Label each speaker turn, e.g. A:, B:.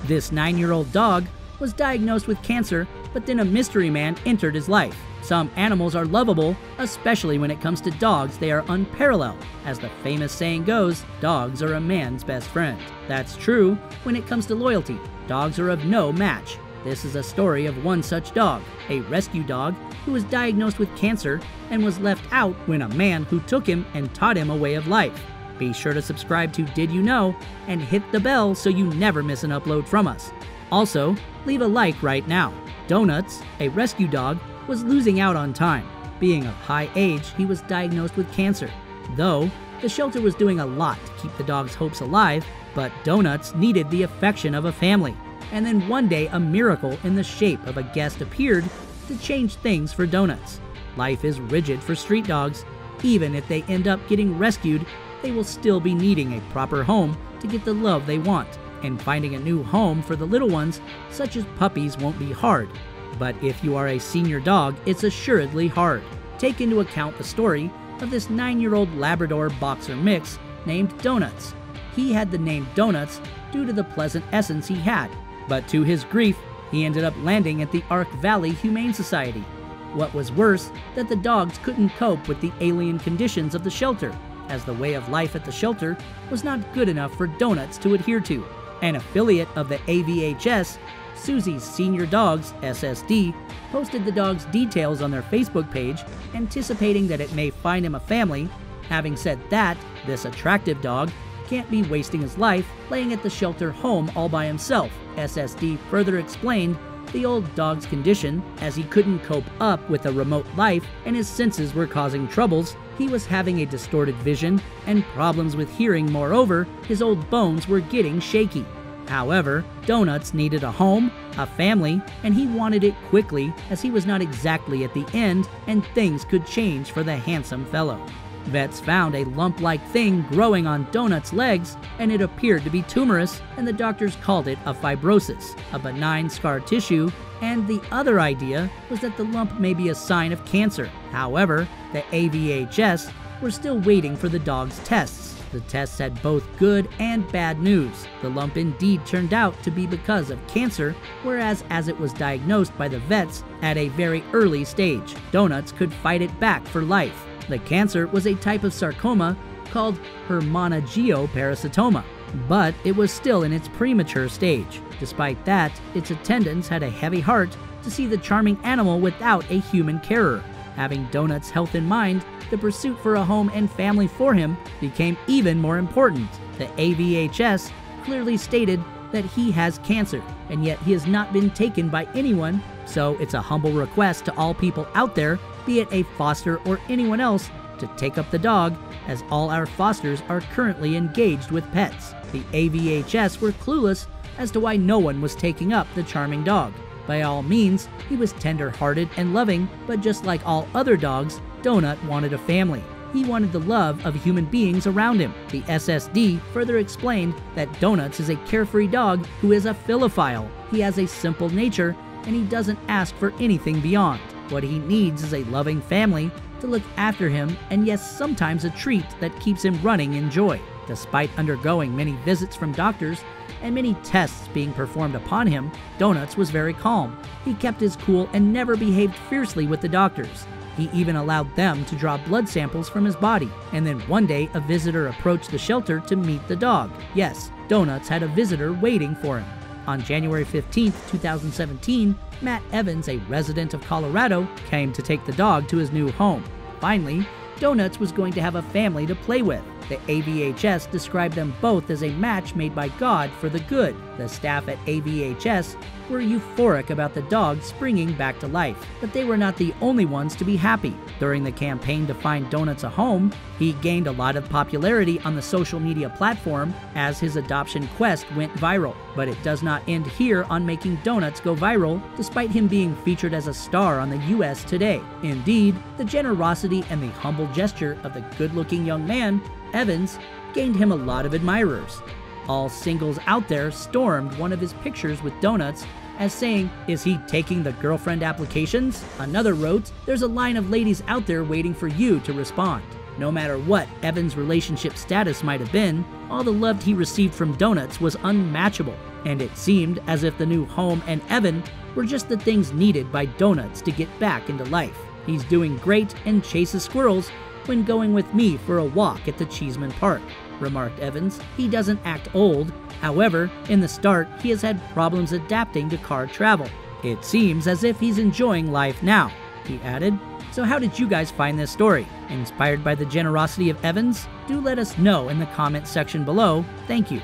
A: This 9-year-old dog was diagnosed with cancer, but then a mystery man entered his life. Some animals are lovable, especially when it comes to dogs. They are unparalleled. As the famous saying goes, dogs are a man's best friend. That's true when it comes to loyalty. Dogs are of no match. This is a story of one such dog, a rescue dog who was diagnosed with cancer and was left out when a man who took him and taught him a way of life. Be sure to subscribe to Did You Know and hit the bell so you never miss an upload from us. Also, leave a like right now. Donuts, a rescue dog, was losing out on time. Being of high age, he was diagnosed with cancer. Though, the shelter was doing a lot to keep the dog's hopes alive, but Donuts needed the affection of a family. And then one day, a miracle in the shape of a guest appeared to change things for Donuts. Life is rigid for street dogs. Even if they end up getting rescued, they will still be needing a proper home to get the love they want. And finding a new home for the little ones, such as puppies, won't be hard. But if you are a senior dog, it's assuredly hard. Take into account the story of this 9-year-old Labrador boxer mix named Donuts. He had the name Donuts due to the pleasant essence he had, but to his grief, he ended up landing at the Ark Valley Humane Society. What was worse, that the dogs couldn't cope with the alien conditions of the shelter, as the way of life at the shelter was not good enough for Donuts to adhere to. An affiliate of the AVHS, Susie's Senior Dogs, SSD, posted the dog's details on their Facebook page, anticipating that it may find him a family. Having said that, this attractive dog can't be wasting his life laying at the shelter home all by himself. SSD further explained the old dog's condition, as he couldn't cope up with a remote life and his senses were causing troubles. He was having a distorted vision and problems with hearing. Moreover, his old bones were getting shaky. However, Donuts needed a home, a family, and he wanted it quickly, as he was not exactly at the end and things could change for the handsome fellow. Vets found a lump-like thing growing on Donuts' legs, and it appeared to be tumorous, and the doctors called it a fibrosis, a benign scar tissue, and the other idea was that the lump may be a sign of cancer. However, the AVHS were still waiting for the dog's tests. The tests had both good and bad news. The lump indeed turned out to be because of cancer, whereas as it was diagnosed by the vets at a very early stage, Donuts could fight it back for life. The cancer was a type of sarcoma called hermanangioparasitoma, but it was still in its premature stage. Despite that, its attendants had a heavy heart to see the charming animal without a human carer. Having Donuts' health in mind, the pursuit for a home and family for him became even more important. The AVHS clearly stated that he has cancer, and yet he has not been taken by anyone, so it's a humble request to all people out there, be it a foster or anyone else, to take up the dog, as all our fosters are currently engaged with pets. The AVHS were clueless as to why no one was taking up the charming dog. By all means, he was tender-hearted and loving, but just like all other dogs, Donut wanted a family. He wanted the love of human beings around him. The SSD further explained that Donuts is a carefree dog who is a philophile. He has a simple nature, and he doesn't ask for anything beyond. What he needs is a loving family to look after him, and yes, sometimes a treat that keeps him running in joy. Despite undergoing many visits from doctors and many tests being performed upon him, Donuts was very calm. He kept his cool and never behaved fiercely with the doctors. He even allowed them to draw blood samples from his body. And then one day, a visitor approached the shelter to meet the dog. Yes, Donuts had a visitor waiting for him. On January 15, 2017, Matt Evans, a resident of Colorado, came to take the dog to his new home. Finally, Donuts was going to have a family to play with. The AVHS described them both as a match made by God for the good. The staff at AVHS were euphoric about the dog springing back to life, but they were not the only ones to be happy. During the campaign to find Donuts a home, he gained a lot of popularity on the social media platform as his adoption quest went viral. But it does not end here on making Donuts go viral, despite him being featured as a star on the US Today. Indeed, the generosity and the humble gesture of the good-looking young man, Evans, gained him a lot of admirers. All singles out there stormed one of his pictures with Donuts as saying, "Is he taking the girlfriend applications?" Another wrote, "There's a line of ladies out there waiting for you to respond." No matter what Evans' relationship status might have been, all the love he received from Donuts was unmatchable. And it seemed as if the new home and Evan were just the things needed by Donuts to get back into life. He's doing great and chases squirrels when going with me for a walk at the Cheeseman Park, remarked Evans. He doesn't act old. However, in the start, he has had problems adapting to car travel. It seems as if he's enjoying life now, he added. So how did you guys find this story? Inspired by the generosity of Evans? Do let us know in the comment section below. Thank you.